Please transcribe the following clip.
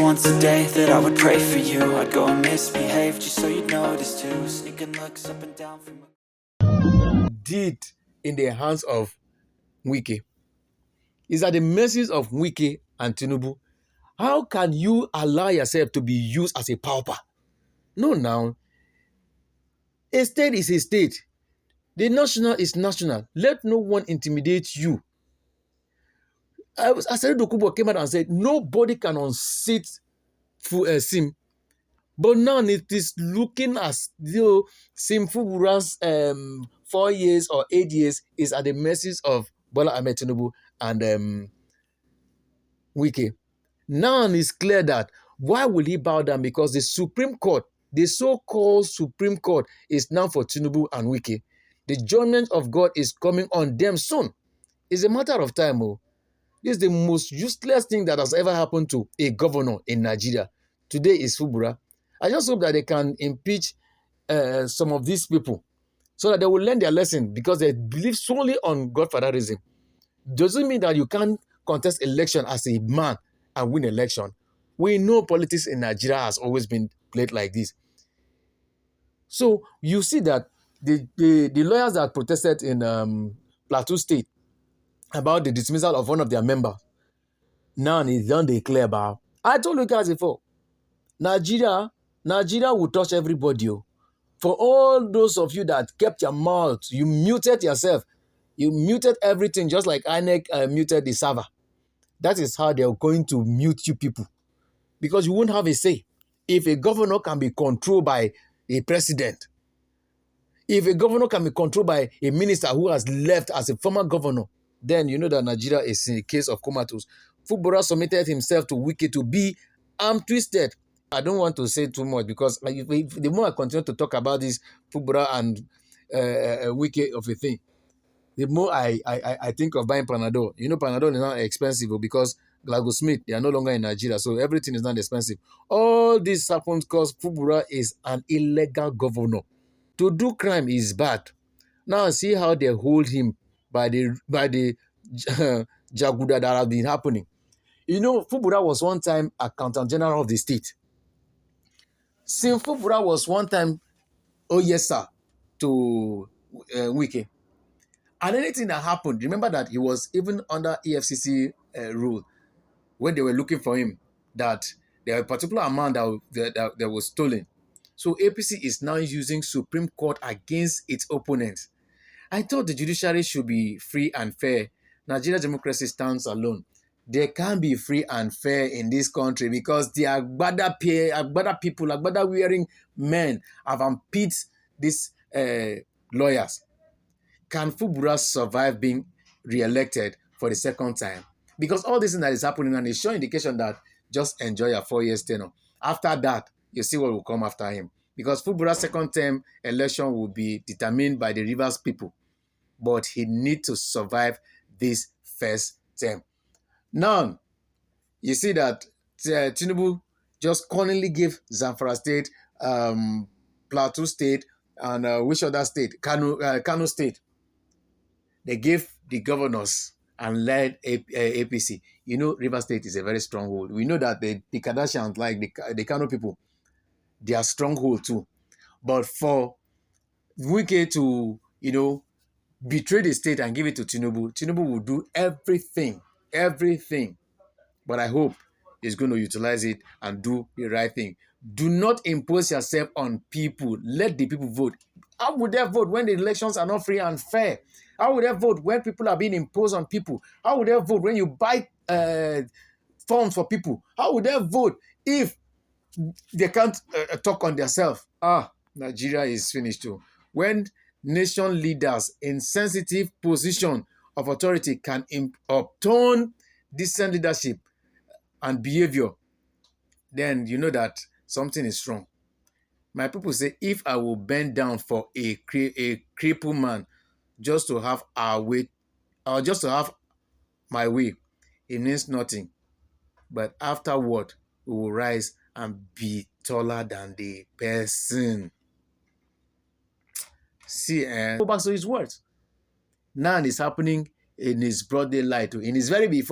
once a day that I would pray for you. I'd go and misbehave just so you'd notice too. Sneaking looks up and down from did in the hands of Wike is at the mercies of Wike and Tinubu. How can you allow yourself to be used as a pauper? No, now. A state is a state. The national is national. Let no one intimidate you. Asari Dokubo came out and said, nobody can unseat Sim. But now it is looking as though Sim Fubura's 4 years or 8 years is at the mercies of Bola Ahmed Tinubu and Wike. Now it's clear that why will he bow down? Because the Supreme Court, the so-called Supreme Court, is now for Tinubu and Wike. The judgment of God is coming on them soon. It's a matter of time. Oh. This is the most useless thing that has ever happened to a governor in Nigeria. Today is Fubura. I just hope that they can impeach some of these people so that they will learn their lesson, because they believe solely on godfatherism. Doesn't mean that you can't contest election as a man and win election. We know politics in Nigeria has always been played like this. So you see that the lawyers that protested in Plateau State about the dismissal of one of their members, now it's done declare about. I told you guys before, Nigeria will touch everybody. For all those of you that kept your mouth, you muted yourself, you muted everything, just like INEC muted the server. That is how they're going to mute you people, because you won't have a say. If a governor can be controlled by a president, if a governor can be controlled by a minister who has left as a former governor, then you know that Nigeria is in a case of comatose. Fubura submitted himself to Wike to be arm twisted. I don't want to say too much, because the more I continue to talk about this Fubura and Wike of a thing, the more I think of buying Panadol. You know, Panadol is not expensive because GlaxoSmith, they are no longer in Nigeria, so everything is not expensive. All this happens because Fubura is an illegal governor. To do crime is bad. Now see how they hold him by the jaguda that have been happening. You know, Fubura was one time Accountant General of the state. Since Fubura was one time, oh yes sir, to Wike. And anything that happened, remember that he was even under EFCC rule when they were looking for him, that there was a particular amount that was stolen. So APC is now using Supreme Court against its opponents. I thought the judiciary should be free and fair. Nigerian democracy stands alone. There can't be free and fair in this country because the Agbada people, Agbada wearing men have impeached these lawyers. Can Fubura survive being re-elected for the second time? Because all this thing that is happening and is showing indication that just enjoy your 4 years tenure. After that, you see what will come after him. Because Fubura's second term election will be determined by the Rivers people. But he needs to survive this first term. Now, you see that Tinubu just cunningly gave Zamfara State, Plateau State, and which other state? Kano State. They gave the governors and led APC. You know, River State is a very stronghold. We know that the Kardashians, like the Kano people, they are stronghold too. But for Wike to, you know, betray the state and give it to Tinubu, Tinubu will do everything. But I hope he's going to utilize it and do the right thing. Do not impose yourself on people. Let the people vote. How would they vote when the elections are not free and fair? How would they vote when people are being imposed on people? How would they vote when you buy forms for people? How would they vote if they can't talk on themselves? Nigeria is finished too. When nation leaders in sensitive position of authority can obtain decent leadership and behavior, then you know that something is wrong. My people say, if I will bend down for a crippled man just to have our way, or just to have my way, it means nothing. But afterward, we will rise and be taller than the person. See, go back to his words. Now it's happening in his broad daylight, in his very before.